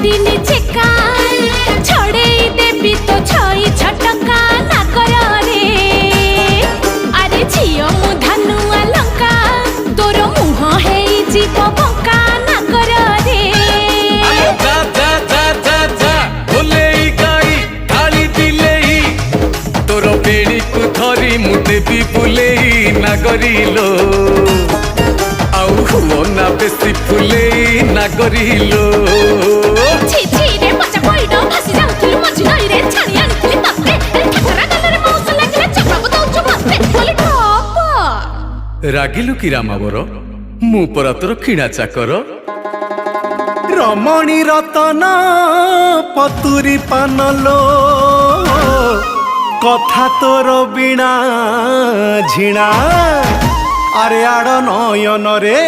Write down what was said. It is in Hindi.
दिनी चेका छड़े देवी तो छई छटका ना कर रे अरे झियो मु धनुआ लंका तोर मुह है जीव बंका ना कर रे जा जा जा जा जा बोले गाई गाली दिले तोर बेड़ी को धरी मु देवी बुले ना करिलो आउ हुओ ना बेसी फुले ना करिलो छि छि रे मजा पइडो भासी जाउथुलु मझी नई रे छाणी आनिथिलि तते ठकरा गलरे मौस लागिले चकराबो दउछु मस्ते बोली टप रागिलु कि रामावर मु परा तोर किणा चाकर रमणी रतन पतुरी पानलो कथा तोर बिना झिणा अरे आड़ नयन रे